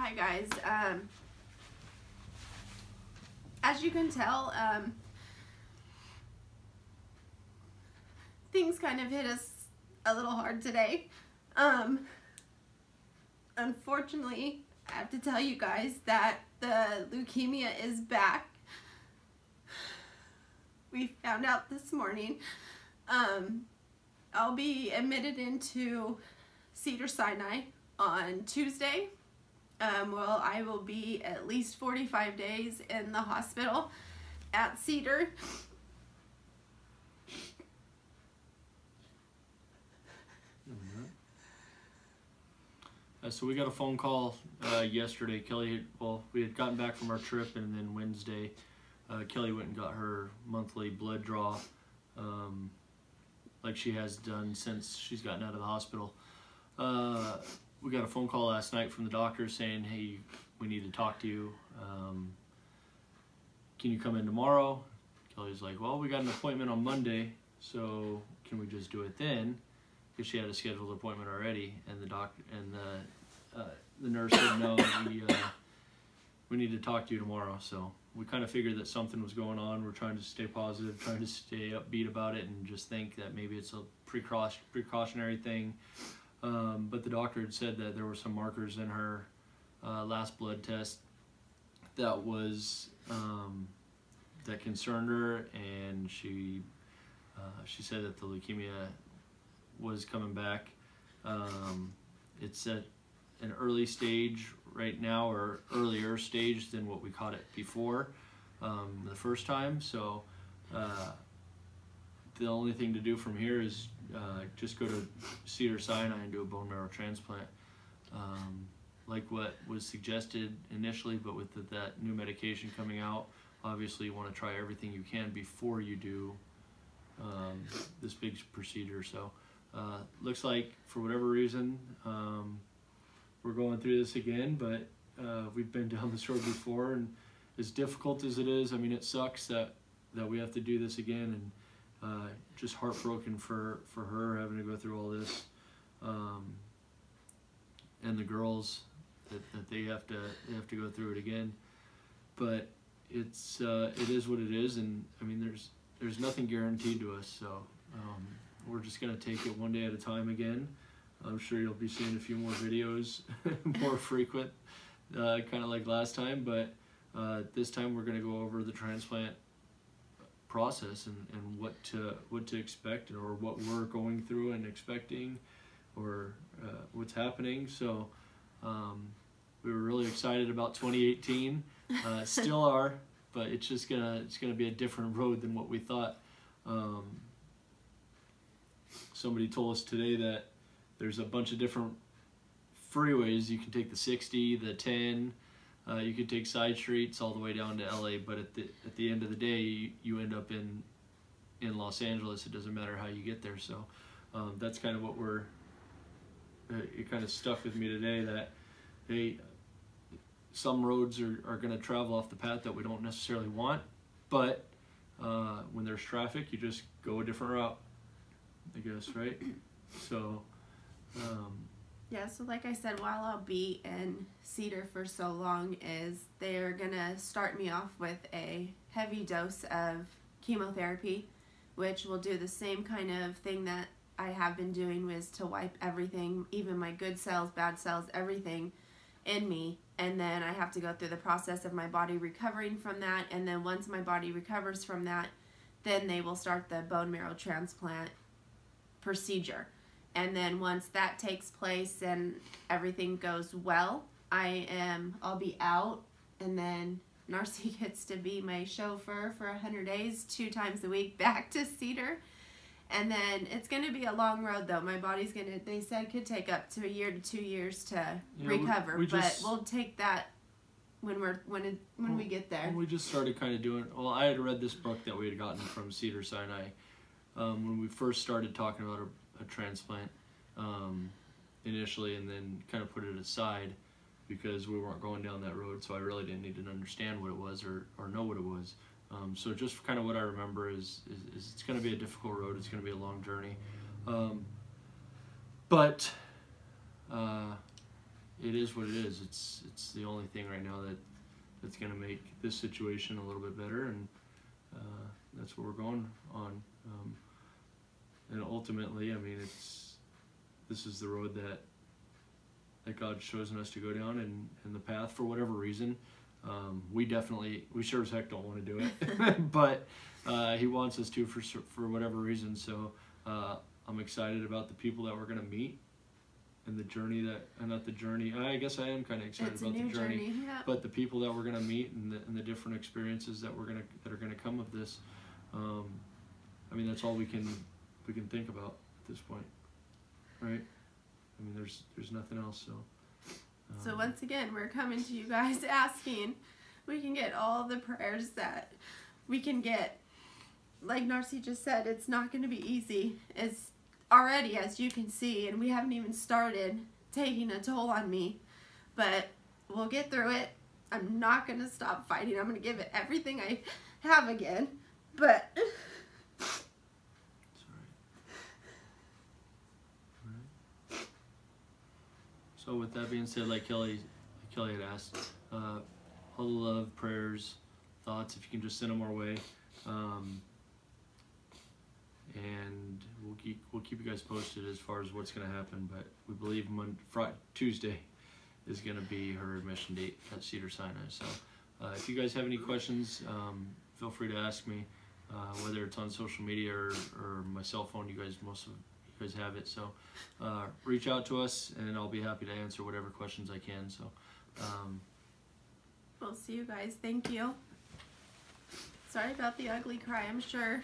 Hi guys. As you can tell, things kind of hit us a little hard today. Unfortunately, I have to tell you guys that the leukemia is back. We found out this morning. I'll be admitted into Cedars-Sinai on Tuesday. Well, I will be at least 45 days in the hospital at Cedar. So we got a phone call yesterday. Kelly, we had gotten back from our trip, and then Wednesday, Kelly went and got her monthly blood draw, like she has done since she's gotten out of the hospital. We got a phone call last night from the doctor saying, hey, we need to talk to you. Can you come in tomorrow? Kelly's like, well, we got an appointment on Monday, so can we just do it then? Because she had a scheduled appointment already, and the doctor and the nurse said, no, we need to talk to you tomorrow. So we kind of figured that something was going on. We're trying to stay positive, trying to stay upbeat about it, and just think that maybe it's a precautionary thing. But the doctor had said that there were some markers in her last blood test that was that concerned her, and she said that the leukemia was coming back. It's at an early stage right now, or earlier stage than what we caught it before the first time. So the only thing to do from here is just go to Cedars-Sinai and do a bone marrow transplant, like what was suggested initially. But with that new medication coming out, obviously you want to try everything you can before you do this big procedure. So looks like for whatever reason we're going through this again, but we've been down this road before, and as difficult as it is, I mean, it sucks that we have to do this again, and just heartbroken for her having to go through all this, and the girls that they have to go through it again. But it is what it is, and I mean, there's nothing guaranteed to us, so we're just gonna take it one day at a time again. I'm sure you'll be seeing a few more videos, more frequent, kind of like last time, but this time we're gonna go over the transplant process and what to expect, or what we're going through and expecting, or what's happening. So we were really excited about 2018, still are, but it's gonna be a different road than what we thought. Somebody told us today that there's a bunch of different freeways. You can take the 60, the 10, you could take side streets all the way down to LA, but at the end of the day, you end up in Los Angeles. It doesn't matter how you get there. So that's kind of what it kind of stuck with me today, that hey, some roads are going to travel off the path that we don't necessarily want, but when there's traffic, you just go a different route, I guess, right? So yeah, so like I said, while I'll be in Cedar for so long, is they're gonna start me off with a heavy dose of chemotherapy, which will do the same kind of thing that I have been doing, was to wipe everything, even my good cells, bad cells, everything in me. And then I have to go through the process of my body recovering from that, and then once my body recovers from that, then they will start the bone marrow transplant procedure. And then once that takes place and everything goes well, I'll be out, and then Narcy gets to be my chauffeur for 100 days, 2 times a week back to Cedar. And then it's going to be a long road, though. My body's they said could take up to 1 year to 2 years to recover, but we'll take that when we get there. We just started kind of doing, well, I had read this book that we had gotten from Cedars-Sinai when we first started talking about a transplant initially, and then kind of put it aside because we weren't going down that road, so I really didn't need to understand what it was or know what it was. So just kind of what I remember is it's going to be a difficult road. It's going to be a long journey, but it is what it is. It's the only thing right now that's going to make this situation a little bit better, and that's what we're going on. And ultimately, I mean, this is the road that God's chosen us to go down, and the path for whatever reason. We sure as heck don't want to do it, but He wants us to for whatever reason. So I'm excited about the people that we're going to meet, and the journey not the journey. I guess I am kind of excited about the journey, yeah. But the people that we're going to meet and the different experiences that are going to come of this. I mean, that's all we can think about at this point, right? I mean, there's nothing else. So once again, we're coming to you guys asking we can get all the prayers that we can get. Like Narcy just said, it's not going to be easy. It's already, as you can see, and we haven't even started, taking a toll on me. But we'll get through it. I'm not going to stop fighting. I'm going to give it everything I have again. But so with that being said, like Kelly had asked, all the love, prayers, thoughts, if you can just send them our way, and we'll keep you guys posted as far as what's going to happen. But we believe Tuesday is going to be her admission date at Cedar Sinai. So if you guys have any questions, feel free to ask me, whether it's on social media or my cell phone. Most of you guys have it, so reach out to us, and I'll be happy to answer whatever questions I can. So we'll see you guys. Thank you. Sorry about the ugly cry. I'm sure